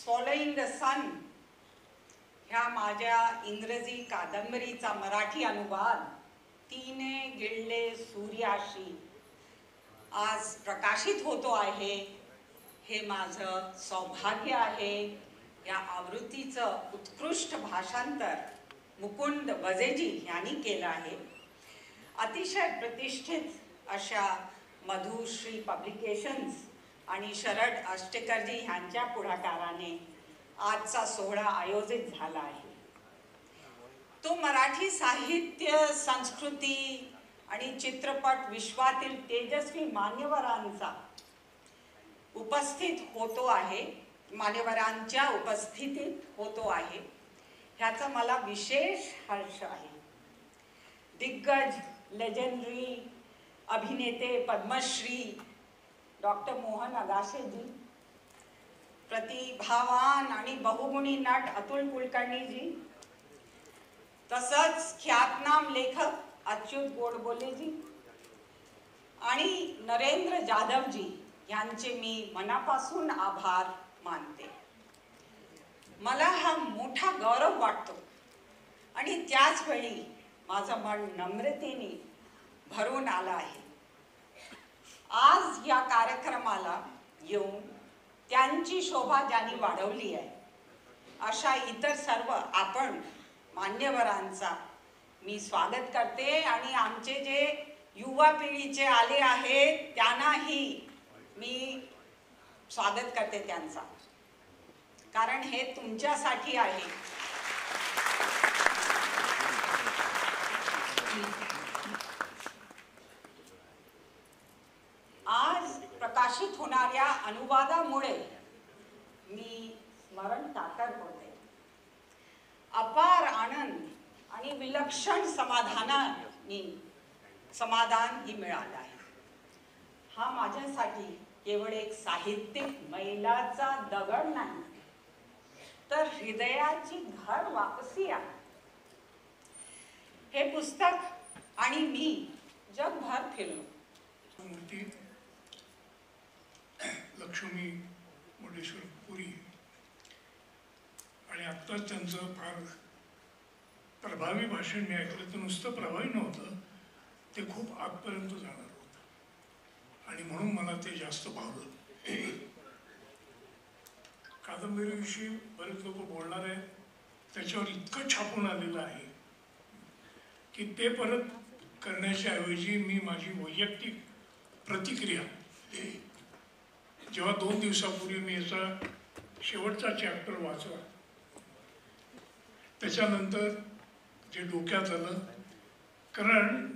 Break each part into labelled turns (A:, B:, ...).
A: Following the सन ह्या माझ्या इंग्रजी कादंबरीचा मराठी अनुवाद तिने गिळले सूर्याशी आज प्रकाशित होतो आहे। हे माझं सौभाग्य आहे। या आवृत्तीचं उत्कृष्ट भाषांतर मुकुंद वजेजी यांनी केलं आहे। अतिशय प्रतिष्ठित अशा मधुश्री पब्लिकेशन्स आणि शरद अष्टेकरजी यांच्या पुढाकाराने आजचा सोहळा आयोजित झाला आहे। तो मराठी साहित्य, संस्कृती आणि चित्रपट विश्वातील तेजस्वी मान्यवरांचा उपस्थित होतो आहे, मान्यवरांच्या उपस्थितीत होतो आहे, ह्याचा मला विशेष हर्ष आहे। दिग्गज लेजेंडरी अभिनेते पद्मश्री डॉक्टर मोहन अगाशेजी, प्रतिभावान आणि बहुगुणी नट अतुल कुलकर्णीजी, तसंच ख्यातनाम लेखक अच्युत गोडबोलेजी आणि नरेंद्र जाधवजी यांचे मी मनापासून आभार मानते। मला हा मोठा गौरव वाटतो आणि त्याच वेळी माझं मन नम्रतेने भरून आलं आहे। आज या कार्यक्रमाला येऊन त्यांची शोभा ज्यांनी वाढवली आहे अशा इतर सर्व आपण मान्यवरांचा मी स्वागत करते आणि आमचे जे युवा पिढीचे आले आहेत त्यांनाही मी स्वागत करते त्यांचा, कारण हे तुमच्यासाठी आहे। आज प्रकाशित होणाऱ्या अनुवादामुळे मी स्मरण टाकत होते। अपार आनंद आणि विलक्षण समाधान ही मिळालं आहे। हा माझ्यासाठी केवळ एक साहित्यिक मैलाचा दगड नाही, तर हृदयाची घर वापसी आहे। हे पुस्तक आणि मी जगभर फिरलो।
B: मूर्ती लक्ष्मी मुंडेश्वर पुरी आणि आत्ताच त्यांचं फार प्रभावी भाषण मी ऐकलं। तर नुसतं प्रभावी नव्हतं, ते खूप आतपर्यंत जाणार होतं आणि म्हणून मला ते जास्त भावलं। कादंबरीविषयी बरेच लोक बोलणार आहेत, त्याच्यावर इतकं छापून आलेलं आहे की ते परत करण्याच्या ऐवजी मी माझी वैयक्तिक प्रतिक्रिया, जेव्हा 2 दिवसापूर्वी मी याचा शेवटचा चॅप्टर वाचला त्याच्यानंतर जे डोक्यात आलं, कारण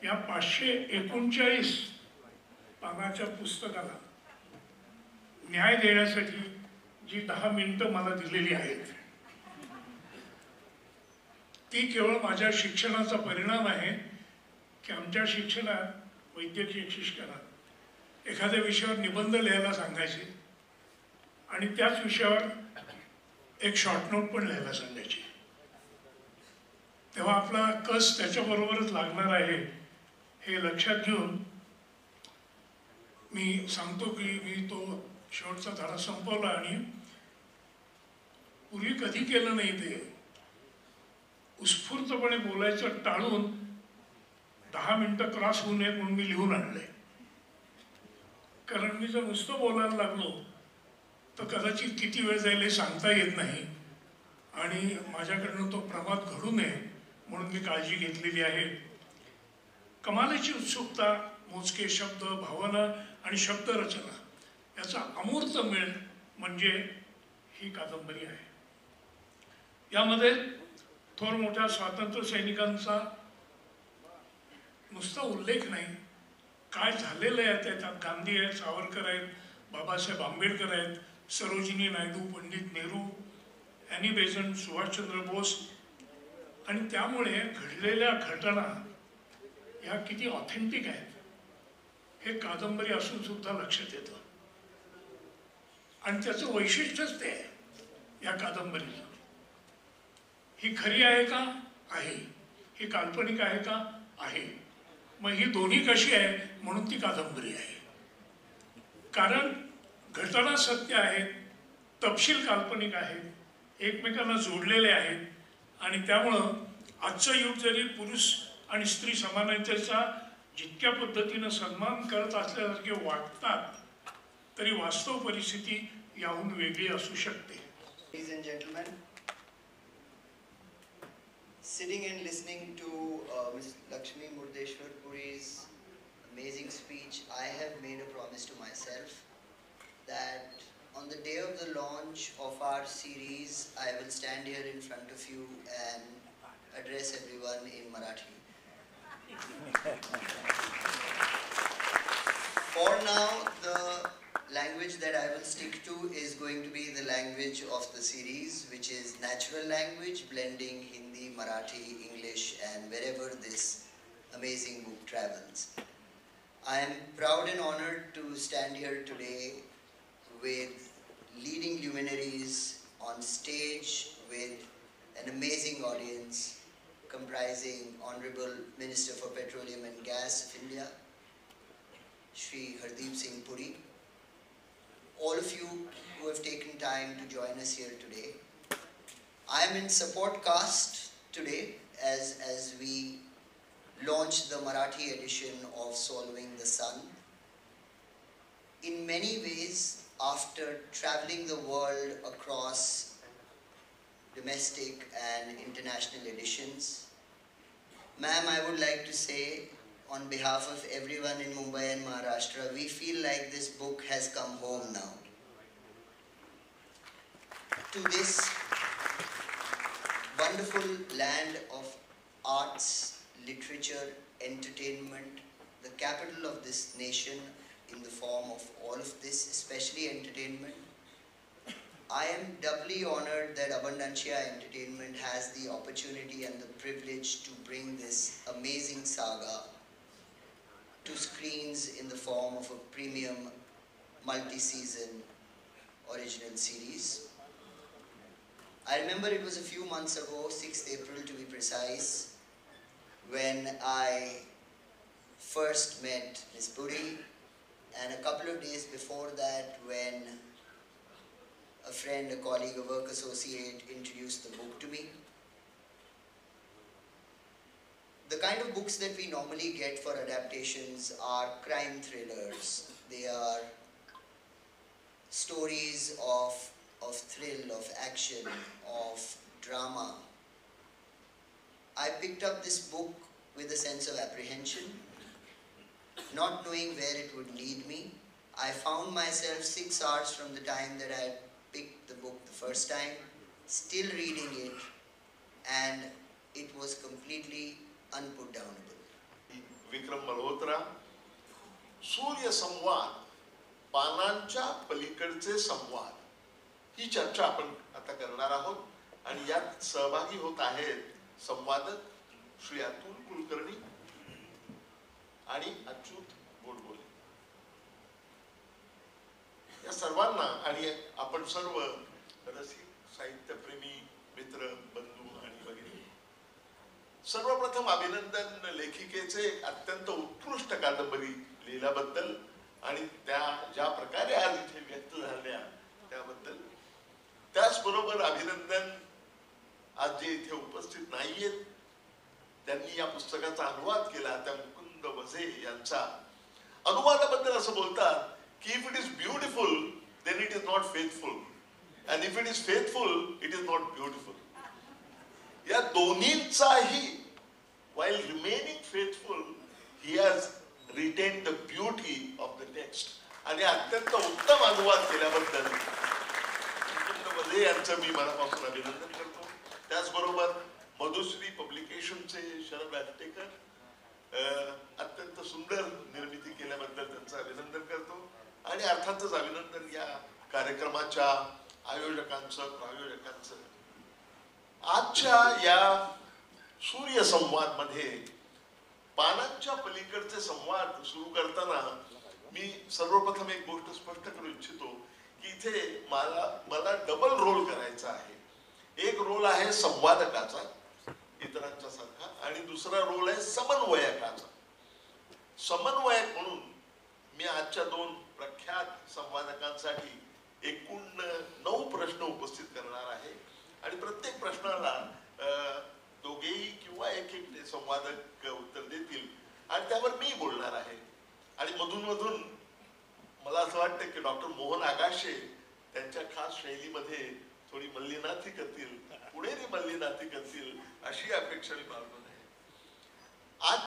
B: या 539 पानाच्या पुस्तकाला न्याय देण्यासाठी जी 10 मिनिटं मला दिलेली आहेत ती केवळ माझ्या शिक्षणाचा परिणाम आहे की आमच्या शिक्षणात, वैद्यकीय शिक्षणात एखाद्या विषयावर निबंध लिहायला सांगायचे आणि त्याच विषयावर एक शॉर्ट नोट पण लिहायला सांगायचे। तेव्हा आपला कस त्याच्याबरोबरच लागणार आहे हे लक्षात घेऊन मी सांगतो की मी तो शेवटचा धडा संपवला आणि पूर्वी कधी केलं नाही ते उत्स्फूर्तपणे बोलायचं टाळून 10 मिनिटं क्रॉस होऊ नये म्हणून मी लिहून आणलंय। कारण मी जर नुसतं बोलायला लागलो तर कदाचित किती वेळ जाईल हे सांगता येत नाही आणि माझ्याकडनं तो प्रमाद घडू नये म्हणून मी काळजी घेतलेली आहे। कमालीची उत्सुकता, मोजके शब्द, भावना आणि शब्दरचना याचा अमूर्त मेळ म्हणजे ही कादंबरी आहे। यामध्ये थोर मोठ्या स्वातंत्र्य सैनिकांचा नुसता उल्लेख नाही, काय झालेलं आहे त्याच्यात गांधी आहेत, सावरकर आहेत, बाबासाहेब आंबेडकर आहेत, सरोजिनी नायडू, पंडित नेहरू, ॲनी बेझंट, सुभाषचंद्र बोस आणि त्यामुळे घडलेल्या घटना ह्या किती ऑथेंटिक आहेत हे कादंबरी असून सुद्धा लक्षात येतं आणि त्याचं वैशिष्ट्यच ते आहे। या कादंबरीला ही खरी आहे का? आहे। ही काल्पनिक आहे का? आहे। मग ही दोन्ही कशी आहे म्हणून ती कादंबरी आहे। कारण घटना सत्य आहेत तपशील काल्पनिक आहेत, एकमेकांना जोडलेले आहेत आणि त्यामुळं आजचं युग जरी पुरुष आणि स्त्री समानतेचा जितक्या पद्धतीनं सन्मान करत असल्यासारखे वाटतात तरी वास्तव परिस्थिती याहून वेगळी असू शकते.
C: Ladies and gentlemen, sitting and listening to Ms. Lakshmi Murdeshwar Puri's amazing speech, I have made a promise to myself that on the day of the launch of our series, I will stand here in front of you and address everyone in Marathi. For now, the language that I will stick to is going to be the language of the series, which is natural language, blending Hindi, Marathi, English, and wherever this amazing book travels. I am proud and honored to stand here today with leading luminaries on stage with an amazing audience comprising Honorable Minister for Petroleum and Gas of India, Shri Hardeep Singh Puri, all of you who have taken time to join us here today. I am in support cast today as we launch the Marathi edition of Swallowing the Sun. In many ways, after traveling the world across domestic and international editions, ma'am, I would like to say, on behalf of everyone in Mumbai and Maharashtra, we feel like this book has come home now. To this wonderful land of arts, literature, entertainment, the capital of this nation in the form of all of this, especially entertainment, I am doubly honored that Abundancia Entertainment has the opportunity and the privilege to bring this amazing saga to screens in the form of a premium multi-season original series. I remember it was a few months ago, 6th April to be precise, when I first met Ms. Puri, and a couple of days before that when a friend, a colleague, a work associate introduced the book to me. The kind of books that we normally get for adaptations are crime thrillers. They are stories of thrill, of action, of drama. I picked up this book with a sense of apprehension, not knowing where it would lead me. I found myself 6 hours from the time that I had picked the book the first time, still reading it, and it was completely unputdownable.
D: Vikram Malhotra, सूर्य संवाद, पानांच्या पलीकडचे संवाद, ही चर्चा आपण आता करणार आहोत आणि यात सहभागी होत आहेत संवादक श्री अतुल कुलकर्णी आणि अच्युत गोडबोले. या सर्वांना आणि आपण सर्व रसिक साहित्यप्रेमी मित्र बंधू आणि वगैरे सर्वप्रथम अभिनंदन लेखिकेचे अत्यंत उत्कृष्ट कादंबरी लिहिल्याबद्दल आणि त्या ज्या प्रकारे आज इथे व्यक्त झाल्या त्याबद्दल. त्याचबरोबर अभिनंदन आज जे इथे उपस्थित नाहीयेत त्यांनी या पुस्तकाचा अनुवाद केला त्या मुकुंद वझे यांचा. अनुवादाबद्दल असं बोलतात की if it is beautiful then it is not faithful and if it is faithful it is not beautiful. या दोन्हींचाही while remaining faithful he has retained the beauty of the text. आणि अत्यंत उत्तम अनुवाद केल्याबद्दल मुकुंद वझे यांचं मी मनापासून अभिनंदन करतो. त्याचबरोबर मधुश्री पब्लिकेशनचे शरद आष्टेकर अत्यंत सुंदर निर्मिती केल्याबद्दल त्यांचं अभिनंदन करतो. आणि अर्थातच अभिनंदन या कार्यक्रमाच्या आयोजकांचं प्रायोजकांचं. आजच्या या सूर्य संवाद मध्ये पानांच्या पलीकडचे संवाद सुरू करताना मी सर्वप्रथम एक गोष्ट स्पष्ट करू इच्छितो की इथे मला डबल रोल करायचा आहे. एक रोल आहे संवादकाचा इतरांच्या सारखा आणि दुसरा रोल आहे समन्वयकाचा. समन्वयक म्हणून मी आजच्या 2 प्रख्यात संवादकांसाठी एकूण 9 प्रश्न उपस्थित करणार आहे आणि प्रत्येक प्रश्नाला दोघेही किंवा एक संवादक उत्तर देतील आणि त्यावर मी बोलणार आहे. आणि मधून मधून मला असं वाटतं की डॉक्टर मोहन आगाशे त्यांच्या खास शैलीमध्ये थोडी मल्लीनाथी करतील, पुणेरी मल्लीनाथी करतील अशी अपेक्षा मी बाळगून आहे. आज